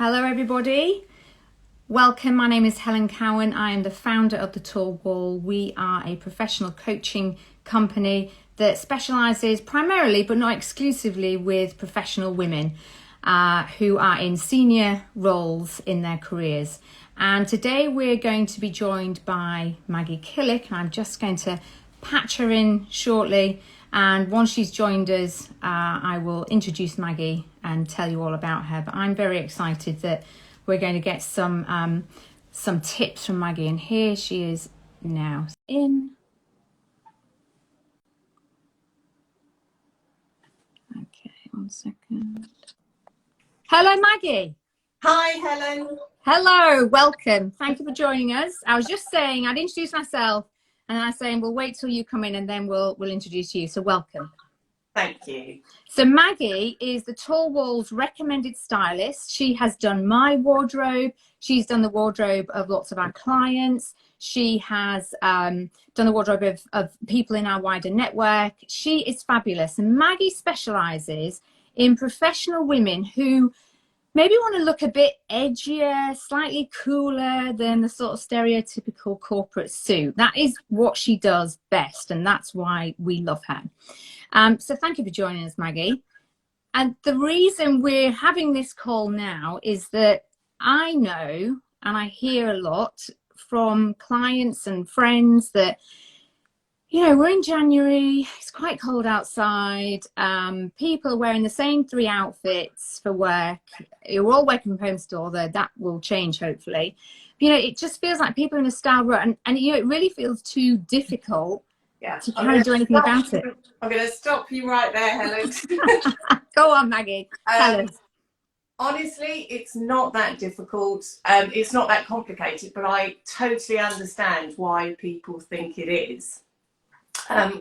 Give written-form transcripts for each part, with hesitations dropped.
Hello everybody, welcome. My name is Helen Cowan. I am the founder of The Tall Wall. We are a professional coaching company that specialises primarily but not exclusively with professional women who are in senior roles in their careers. And today we're going to be joined by Maggie Killick, and I'm just going to patch her in shortly. And once she's joined us, I will introduce Maggie and tell you all about her. But I'm very excited that we're going to get some tips from Maggie. And here she is now in. Okay, 1 second. Hello, Maggie. Hi, Helen. Hello, welcome. Thank you for joining us. I was just saying I'd introduce myself, and I'm saying we'll wait till you come in and then we'll introduce you. So welcome. Thank you. So Maggie is the Tall Wall's recommended stylist. She has done my wardrobe. She's done the wardrobe of lots of our clients. She has done the wardrobe of people in our wider network. She is fabulous. And Maggie specializes in professional women who maybe want to look a bit edgier, slightly cooler than the sort of stereotypical corporate suit. That is what she does best, and that's why we love her. So thank you for joining us, Maggie. And the reason we're having this call now is that I know, and I hear a lot from clients and friends that, you know, we're in January, it's quite cold outside, people are wearing the same 3 outfits for work. You're all working from home still, although that will change hopefully. You know, it just feels like people are in a style rut, and you know, it really feels too difficult to kind of do anything about it. I'm going to stop you right there, Helen. Go on, Maggie. Honestly, it's not that difficult. It's not that complicated, but I totally understand why people think it is.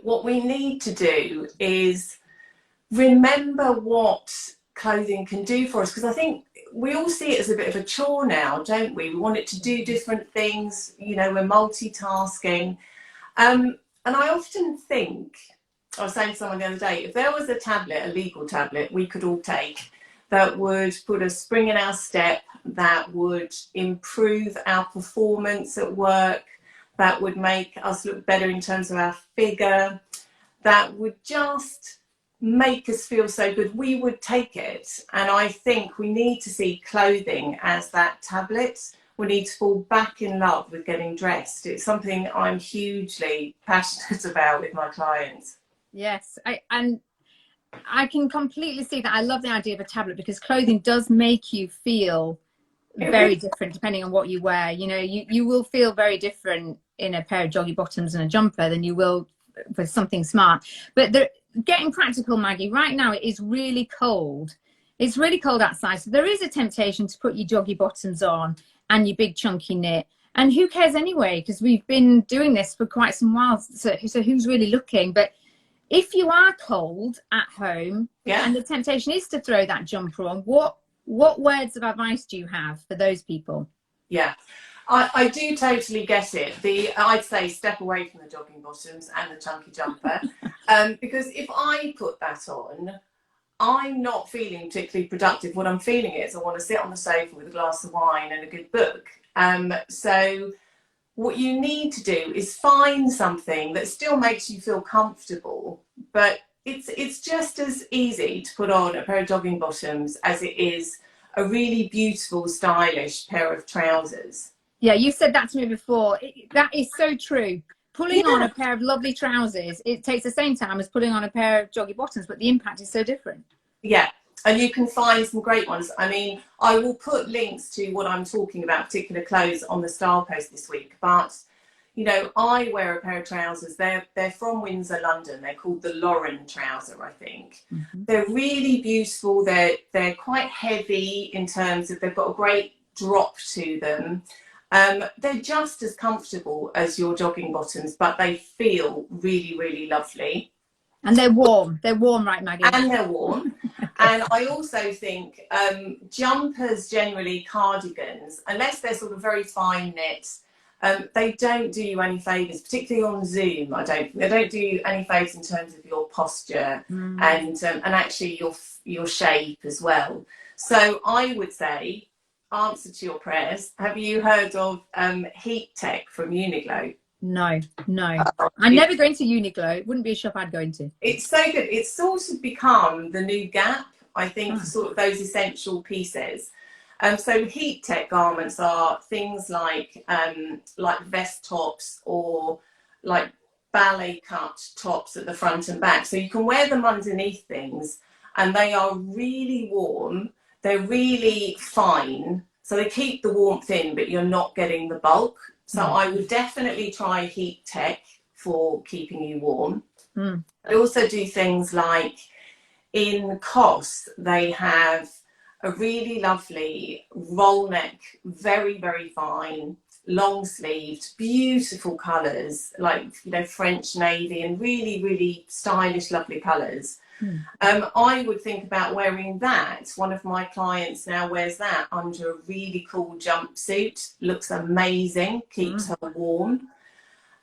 What we need to do is remember what clothing can do for us, because I think we all see it as a bit of a chore now, don't we? We want it to do different things, you know, we're multitasking. And I often think, I was saying to someone the other day, if there was a tablet, a legal tablet, we could all take that would put a spring in our step, that would improve our performance at work, that would make us look better in terms of our figure, that would just make us feel so good, we would take it. And I think we need to see clothing as that tablet. We need to fall back in love with getting dressed. It's something I'm hugely passionate about with my clients. Yes, and I can completely see that. I love the idea of a tablet because clothing does make you feel very different depending on what you wear. You know, you will feel very different in a pair of joggy bottoms and a jumper than you will with something smart. But getting practical, Maggie, right now it is really cold. It's really cold outside, so there is a temptation to put your joggy bottoms on and your big chunky knit, and who cares anyway, because we've been doing this for quite some while, so who's really looking? But if you are cold at home, and the temptation is to throw that jumper on, what words of advice do you have for those people? Yeah, I do totally get it. I'd say step away from the jogging bottoms and the chunky jumper, because if I put that on, I'm not feeling particularly productive. What I'm feeling is I want to sit on the sofa with a glass of wine and a good book. So what you need to do is find something that still makes you feel comfortable, but it's just as easy to put on a pair of jogging bottoms as it is a really beautiful, stylish pair of trousers. Yeah, you said that to me before. That is so true. Pulling on a pair of lovely trousers, it takes the same time as putting on a pair of joggy bottoms, but the impact is so different. Yeah, and you can find some great ones. I mean, I will put links to what I'm talking about, particular clothes, on the style post this week. But, you know, I wear a pair of trousers. They're from Windsor, London. They're called the Lauren trouser, I think. Mm-hmm. They're really beautiful. They're quite heavy in terms of they've got a great drop to them. They're just as comfortable as your jogging bottoms, but they feel really, really lovely. And they're warm. They're warm, right, Maggie? And they're warm. And I also think jumpers, generally cardigans, unless they're sort of very fine knit, they don't do you any favours, particularly on Zoom. They don't do you any favours in terms of your posture and actually your shape as well. So I would say answer to your prayers. Have you heard of Heat Tech from Uniqlo? No, no. I never go into Uniqlo. It wouldn't be a shop I'd go into. It's so good. It's sort of become the new Gap, I think, for sort of those essential pieces. So heat tech garments are things like vest tops or like ballet cut tops at the front and back. So you can wear them underneath things, and they are really warm. They're really fine. So they keep the warmth in, but you're not getting the bulk. So I would definitely try heat tech for keeping you warm. I also do things like in COS, they have a really lovely roll neck, very, very fine, long sleeved, beautiful colours, like, you know, French navy and really, really stylish, lovely colours. I would think about wearing that. One of my clients now wears that under a really cool jumpsuit. Looks amazing, keeps her warm.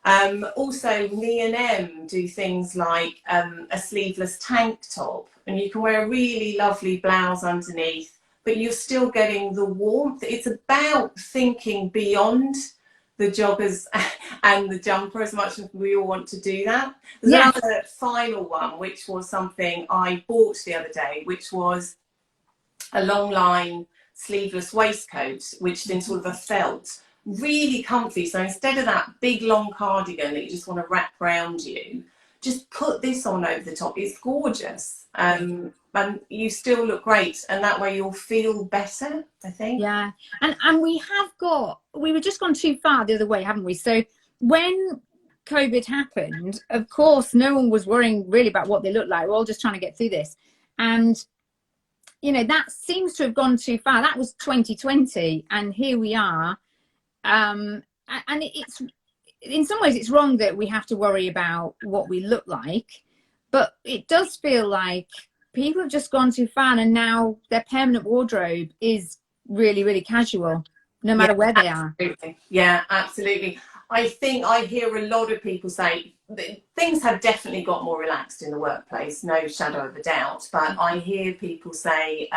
Also, me and M do things like a sleeveless tank top, and you can wear a really lovely blouse underneath, but you're still getting the warmth. It's about thinking beyond the joggers and the jumper, as much as we all want to do that. There's another final one, which was something I bought the other day, which was a long line sleeveless waistcoat, which is in sort of a felt. Really comfy. So instead of that big long cardigan that you just want to wrap around you, just put this on over the top. It's gorgeous. And you still look great, and that way you'll feel better, I think. Yeah. And we were just gone too far the other way, haven't we? So when COVID happened, of course, no one was worrying really about what they looked like. We're all just trying to get through this. And, you know, that seems to have gone too far. That was 2020, and here we are. And it's, in some ways, it's wrong that we have to worry about what we look like, but it does feel like people have just gone too far, and now their permanent wardrobe is really, really casual, no matter where they are. Yeah, absolutely. I think I hear a lot of people say that things have definitely got more relaxed in the workplace, no shadow of a doubt, but I hear people say,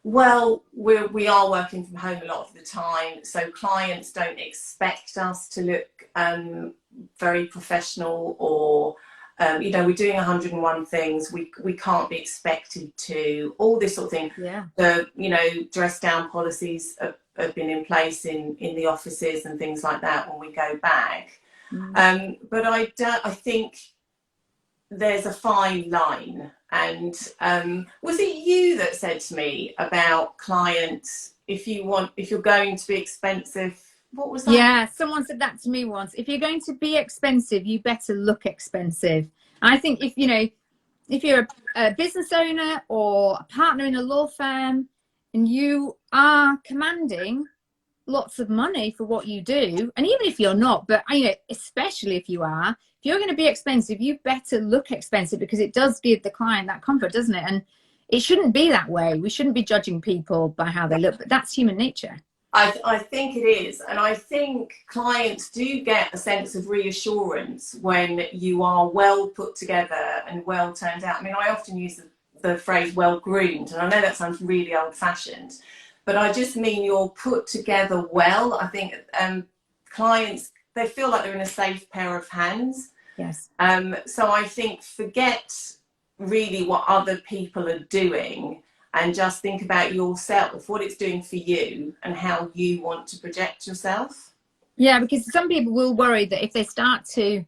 well, we are working from home a lot of the time, so clients don't expect us to look very professional, or you know, we're doing 101 things. We can't be expected to, all this sort of thing. Yeah. The, you know, dress down policies have been in place in the offices and things like that when we go back. But I think there's a fine line. And was it you that said to me about clients, if you're going to be expensive, what was that? Yeah, someone said that to me once. If you're going to be expensive, you better look expensive. I think if you're a business owner or a partner in a law firm, and you are commanding lots of money for what you do, and even if you're not, but you know, especially if you are, if you're going to be expensive, you better look expensive, because it does give the client that comfort, doesn't it? And it shouldn't be that way. We shouldn't be judging people by how they look, but that's human nature. I think it is. And I think clients do get a sense of reassurance when you are well put together and well turned out. I mean, I often use the phrase well groomed, and I know that sounds really old fashioned, but I just mean you're put together well. I think clients, they feel like they're in a safe pair of hands. Yes. So I think forget really what other people are doing, and just think about yourself, what it's doing for you and how you want to project yourself. Yeah, because some people will worry that if they start to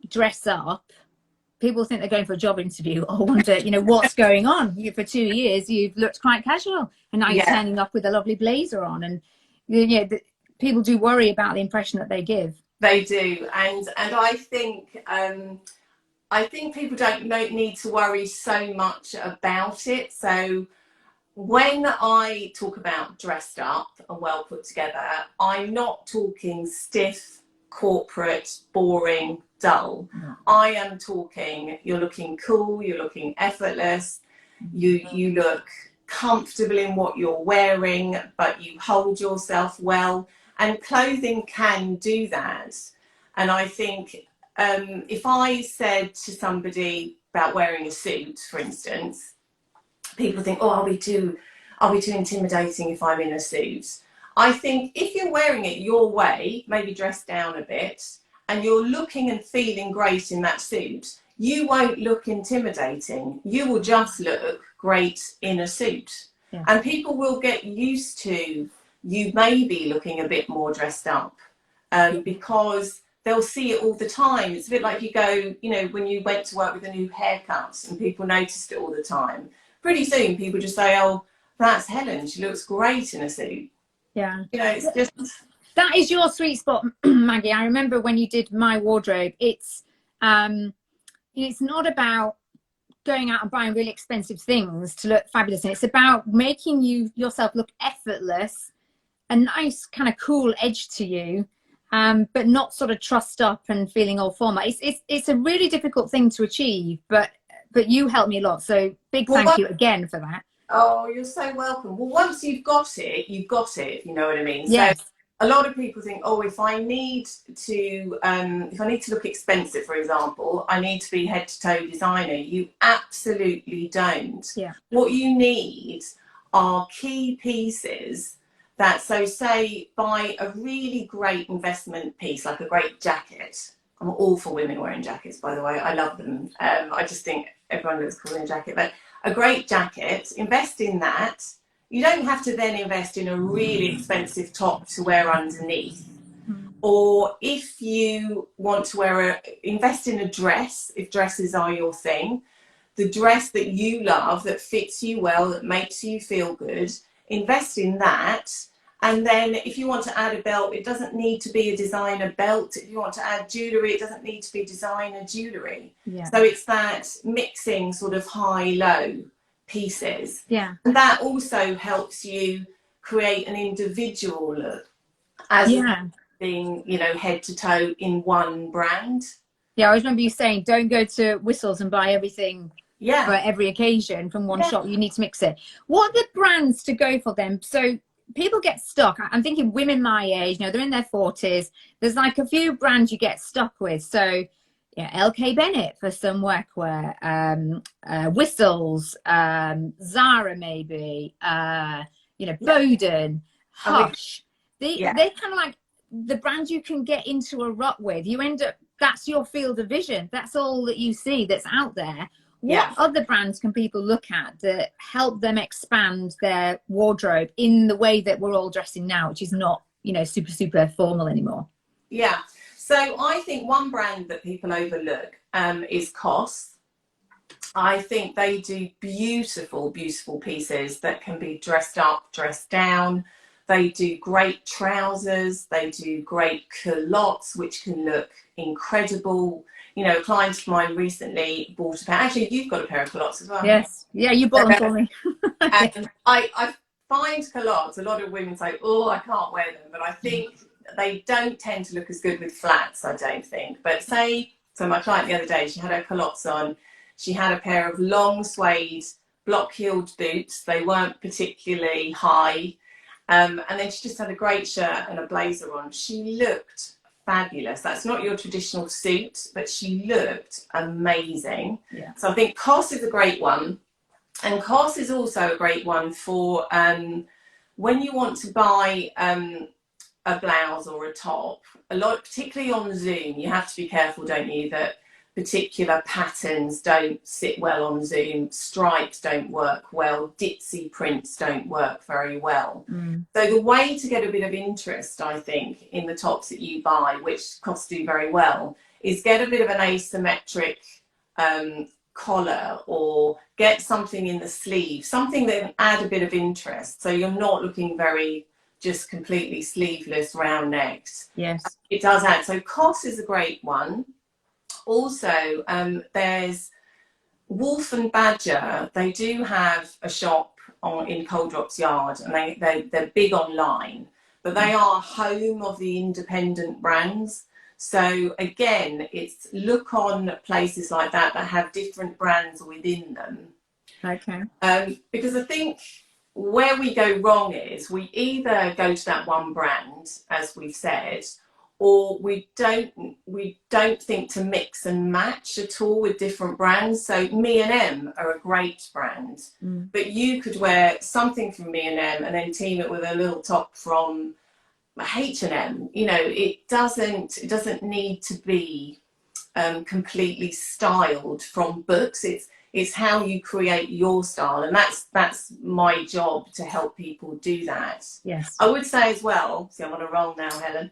dress up, people think they're going for a job interview, or wonder, you know, what's going on. For 2 years, you've looked quite casual, and now you're turning up with a lovely blazer on. And you know, people do worry about the impression that they give. They do. And I think people don't need to worry so much about it. So when I talk about dressed up and well put together, I'm not talking stiff, corporate, boring, dull. I am talking, you're looking cool, you're looking effortless, you look comfortable in what you're wearing, but you hold yourself well. And clothing can do that. And I think if I said to somebody about wearing a suit, for instance, people think, oh, I'll be too I'll be too intimidating if I'm in a suit. I think if you're wearing it your way, maybe dressed down a bit, and you're looking and feeling great in that suit, you won't look intimidating. You will just look great in a suit. Yeah. And people will get used to you maybe looking a bit more dressed up, because they'll see it all the time. It's a bit like you go, you know, when you went to work with a new haircut and people noticed it all the time. Pretty soon people just say, oh, that's Helen, she looks great in a suit. Yeah. You know, it's just... That is your sweet spot, Maggie. I remember when you did my wardrobe, it's not about going out and buying really expensive things to look fabulous. And it's about making yourself look effortless, a nice kind of cool edge to you, but not sort of trussed up and feeling all formal. It's a really difficult thing to achieve, but you helped me a lot. So big thank you again for that. Oh, you're so welcome. Well, once you've got it, you've got it, if you know what I mean. Yes. So a lot of people think, oh, if I need to look expensive, for example, I need to be head to toe designer. You absolutely don't. Yeah. What you need are key pieces that, so say, buy a really great investment piece, like a great jacket. I'm all for women wearing jackets, by the way. I love them. I just think everyone looks cool in a jacket. But a great jacket, invest in that. You don't have to then invest in a really expensive top to wear underneath. Or if you want to invest in a dress, if dresses are your thing, the dress that you love, that fits you well, that makes you feel good, invest in that. And then if you want to add a belt, it doesn't need to be a designer belt. If you want to add jewellery, it doesn't need to be designer jewellery. Yeah. So it's that mixing sort of high-low pieces. Yeah. And that also helps you create an individual look, as being, you know, head to toe in one brand. Yeah, I always remember you saying, don't go to Whistles and buy everything for every occasion from one shop. You need to mix it. What are the brands to go for then? So people get stuck. I'm thinking women my age, you know, they're in their 40s. There's like a few brands you get stuck with. So yeah, LK Bennett for some workwear, Whistles, Zara maybe, you know, Bowden, Hush. They're kind of like the brands you can get into a rut with. You end up, that's your field of vision. That's all that you see that's out there. What other brands can people look at that help them expand their wardrobe in the way that we're all dressing now, which is not, you know, super formal anymore? Yeah. So I think one brand that people overlook is COS. I think they do beautiful pieces that can be dressed up, dressed down. They do great trousers. They do great culottes, which can look incredible. You know, a client of mine recently bought a pair. Actually, you've got a pair of culottes as well. Yes. Yeah, you bought them for me. And I find culottes, a lot of women say, oh, I can't wear them. But I think they don't tend to look as good with flats, I don't think. But say, so my client the other day, she had her culottes on. She had a pair of long suede block-heeled boots. They weren't particularly high. And then she just had a great shirt and a blazer on. She looked fabulous. That's not your traditional suit, but she looked amazing. Yeah. So I think COS is a great one. And COS is also a great one for when you want to buy a blouse or a top. A lot, particularly on Zoom, you have to be careful, don't you, that particular patterns don't sit well on Zoom, stripes don't work well, ditzy prints don't work very well. So the way to get a bit of interest, I think, in the tops that you buy, which COS do very well, is get a bit of an asymmetric collar, or get something in the sleeve, something that can add a bit of interest, so you're not looking very just completely sleeveless, round necks. Yes, it does add. So COS is a great one. Also, there's Wolf and Badger. They do have a shop in Cold Drops Yard, and they're big online, but they are home of the independent brands. So again, it's look on places like that have different brands within them. Okay. Because I think where we go wrong is we either go to that one brand, as we've said, or we don't think to mix and match at all with different brands. So Me&M are a great brand, but you could wear something from Me&M and then team it with a little top from H&M. You know, it doesn't need to be completely styled from books. It's how you create your style, and that's my job, to help people do that. Yes. I would say as well, see I'm on a roll now, Helen.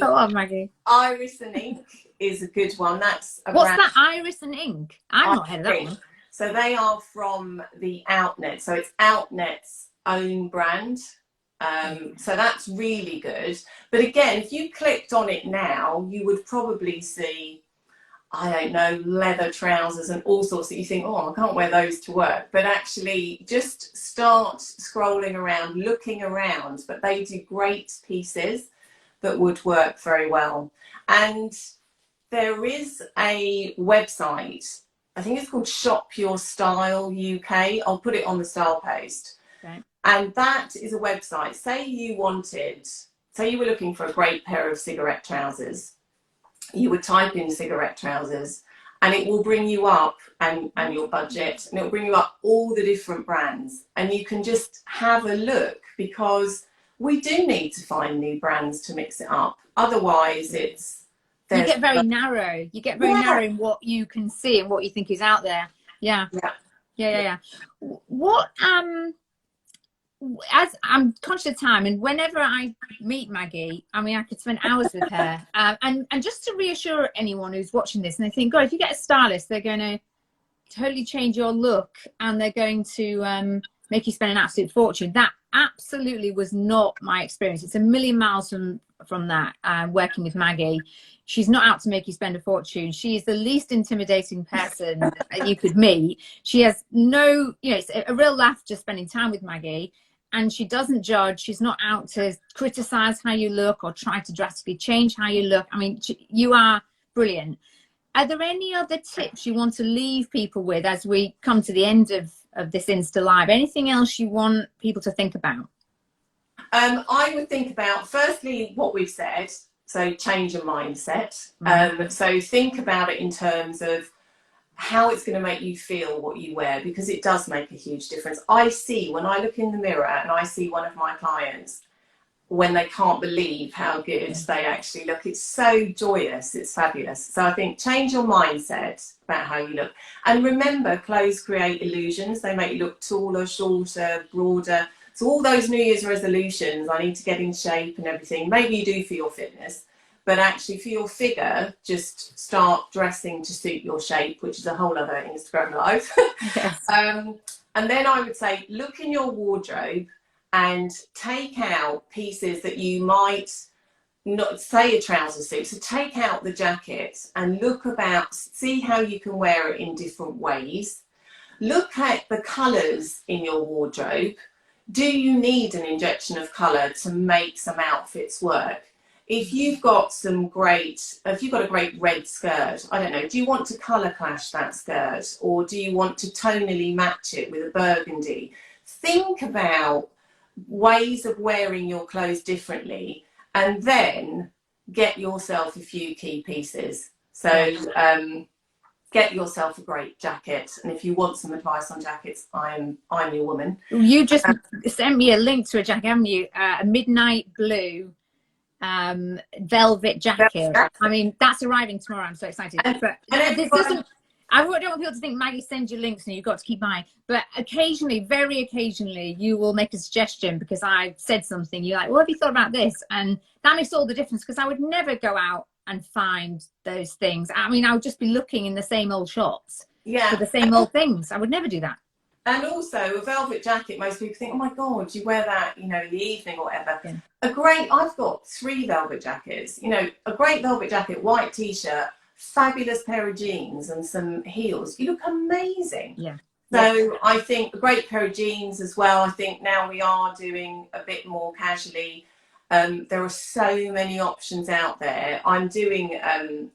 Go on, Maggie. Iris and Ink is a good one. That's What's that, Iris and Ink? I've not heard of that one. So they are from the Outnet. So it's Outnet's own brand. So that's really good. But again, if you clicked on it now, you would probably see, I don't know, leather trousers and all sorts that you think, oh, I can't wear those to work. But actually just start scrolling around, looking around. But they do great pieces that would work very well. And there is a website, I think it's called Shop Your Style UK. I'll put it on the style post. Okay. And that is a website. Say you were looking for a great pair of cigarette trousers. You would type in cigarette trousers and it will bring you up, and your budget, and it will bring you up all the different brands. And you can just have a look, because we do need to find new brands to mix it up. Otherwise, you get very narrow. You get very narrow in what you can see and what you think is out there. Yeah. What as I'm conscious of time, and whenever I meet Maggie, I mean, I could spend hours with her. And just to reassure anyone who's watching this and they think, God, if you get a stylist, they're going to totally change your look and they're going to make you spend an absolute fortune. That absolutely was not my experience. It's a million miles from that. Working with Maggie, she's not out to make you spend a fortune. She is the least intimidating person you could meet. She has no, it's a real laugh just spending time with Maggie, and she doesn't judge. She's not out to criticize how you look or try to drastically change how you look. I mean, you are brilliant. Are there any other tips you want to leave people with as we come to the end of this Insta Live? Anything else you want people to think about? I would think about, firstly, what we've said. So change your mindset. So think about it in terms of how it's going to make you feel what you wear, because it does make a huge difference. I see, when I look in the mirror and I see one of my clients, when they can't believe how good they actually look, it's so joyous, it's fabulous. So I think change your mindset about how you look. And remember, clothes create illusions. They make you look taller, shorter, broader. So all those New Year's resolutions, I need to get in shape and everything, maybe you do for your fitness, but actually for your figure, just start dressing to suit your shape, which is a whole other Instagram live. Yes. And then I would say, look in your wardrobe and take out pieces that you might not, say a trouser suit. So take out the jacket and see how you can wear it in different ways. Look at the colours in your wardrobe. Do you need an injection of colour to make some outfits work? If you've got a great red skirt, I don't know, do you want to colour clash that skirt, or do you want to tonally match it with a burgundy? Think about ways of wearing your clothes differently, and then get yourself a few key pieces. So get yourself a great jacket, and if you want some advice on jackets, I'm your woman. You just sent me a link to a jacket, haven't you? A midnight blue velvet jacket. I mean, that's arriving tomorrow. I'm so excited. But this doesn't, I don't want people to think Maggie sends you links and you've got to keep buying. But occasionally, very occasionally, you will make a suggestion because I've said something. You're like, well, have you thought about this? And that makes all the difference, because I would never go out and find those things. I mean, I would just be looking in the same old shops for the same old things. I would never do that. And also a velvet jacket, most people think, oh my God, you wear that, in the evening or whatever. Yeah. I've got 3 velvet jackets, a great velvet jacket, white t-shirt, fabulous pair of jeans and some heels. You look amazing. Yeah. So I think a great pair of jeans as well. I think now we are doing a bit more casually. There are so many options out there. I'm doing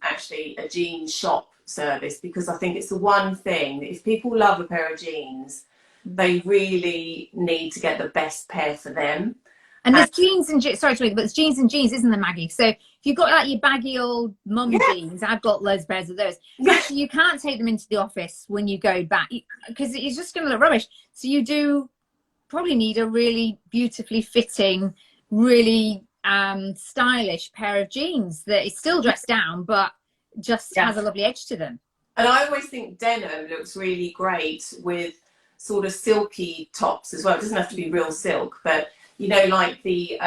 actually a jean shop service, because I think it's the one thing that if people love a pair of jeans, they really need to get the best pair for them. And there's jeans and sorry to but there's jeans and jeans, isn't there, Maggie? So if you've got like your baggy old mum jeans, I've got loads of pairs of those. Actually, you can't take them into the office when you go back because it's just going to look rubbish. So you do probably need a really beautifully fitting, really stylish pair of jeans that is still dressed down, but just has a lovely edge to them. And I always think denim looks really great with sort of silky tops as well. It doesn't have to be real silk, but you know, like the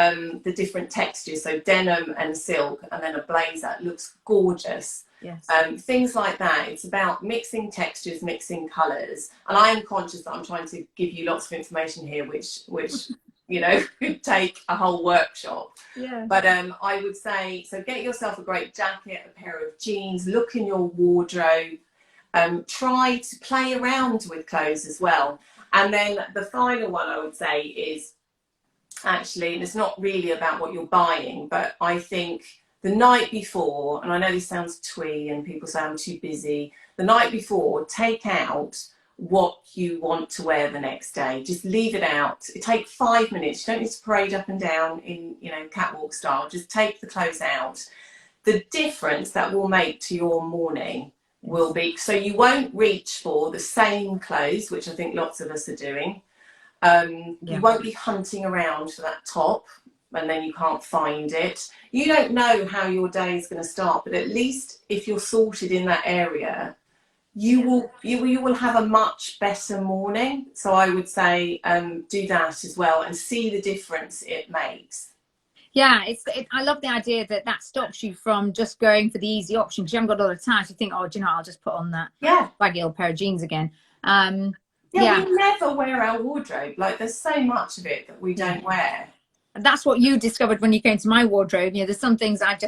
different textures. So denim and silk, and then a blazer looks gorgeous. Yes. Things like that. It's about mixing textures, mixing colours. And I am conscious that I'm trying to give you lots of information here, which you know, could take a whole workshop. Yeah. But I would say, so get yourself a great jacket, a pair of jeans, look in your wardrobe, try to play around with clothes as well. And then the final one I would say is actually, and it's not really about what you're buying, but I think the night before, and I know this sounds twee and people say I'm too busy, the night before, take out what you want to wear the next day. Just leave it out. It takes 5 minutes. You don't need to parade up and down in, you know, catwalk style. Just take the clothes out. The difference that will make to your morning will be, so you won't reach for the same clothes, which I think lots of us are doing. You won't be hunting around for that top and then you can't find it. You don't know how your day is going to start, but at least if you're sorted in that area, you will have a much better morning. So I would say do that as well and see the difference it makes. Yeah, I love the idea that stops you from just going for the easy option because you haven't got a lot of time. So you think, oh, do you know, I'll just put on that baggy old pair of jeans again. We never wear our wardrobe. Like, there's so much of it that we don't wear. And that's what you discovered when you came to my wardrobe. You know, there's some things I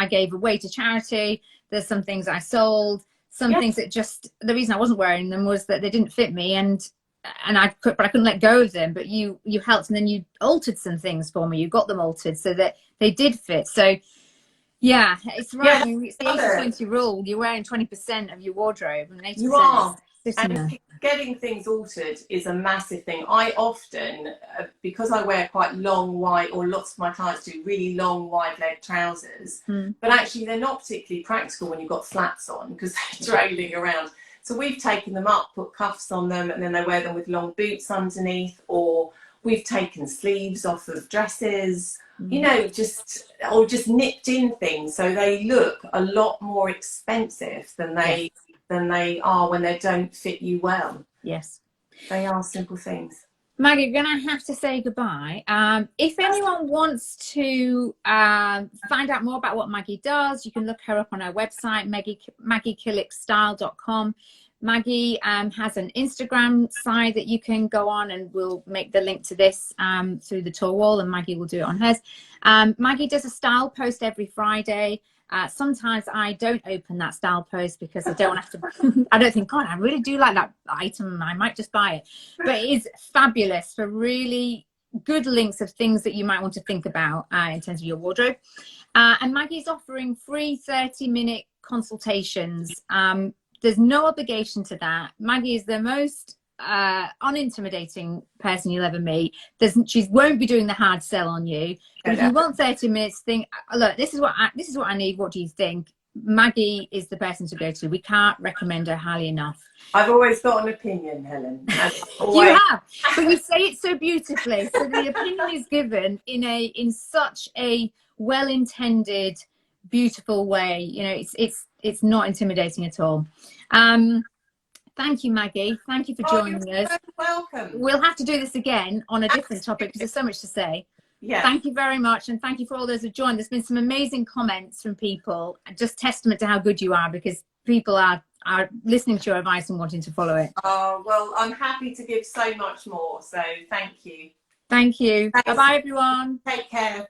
gave away to charity. There's some things I sold. Some things that just, the reason I wasn't wearing them was that they didn't fit me, and I couldn't let go of them. But you helped, and then you altered some things for me. You got them altered so that they did fit. So yeah, it's right. Yeah, I mean, it's the 80-20 rule. You're wearing 20% of your wardrobe, and 80% you are. And getting things altered is a massive thing. I often, because I wear quite long wide, or lots of my clients do really long wide leg trousers, but actually they're not particularly practical when you've got flats on because they're trailing around. So we've taken them up, put cuffs on them, and then they wear them with long boots underneath, or we've taken sleeves off of dresses, you know, just nipped in things so they look a lot more expensive than they are when they don't fit you well. Yes. They are simple things. Maggie, we're going to have to say goodbye. If anyone wants to find out more about what Maggie does, you can look her up on her website, MaggieKillickStyle.com. Maggie has an Instagram side that you can go on, and we'll make the link to this through the tour wall, and Maggie will do it on hers. Maggie does a style post every Friday. Sometimes I don't open that style post because I don't have to, I don't think, God, I really do like that item. I might just buy it. But it is fabulous for really good links of things that you might want to think about in terms of your wardrobe. And Maggie's offering free 30-minute consultations. There's no obligation to that. Maggie is the most unintimidating person you'll ever meet. She won't be doing the hard sell on you. But if you want 30 minutes, think, look, this is what I need. What do you think? Maggie is the person to go to. We can't recommend her highly enough. I've always got an opinion, Helen. You have, but you say it so beautifully. So the opinion is given in such a well-intended, beautiful way. You know, it's not intimidating at all. Thank you, Maggie. Thank you for joining us. So welcome. We'll have to do this again on a different topic because there's so much to say. Yeah. Thank you very much, and thank you for all those who joined. There's been some amazing comments from people, just testament to how good you are, because people are listening to your advice and wanting to follow it. Oh, well, I'm happy to give so much more. So thank you. Thank you. Bye-bye, everyone. Take care.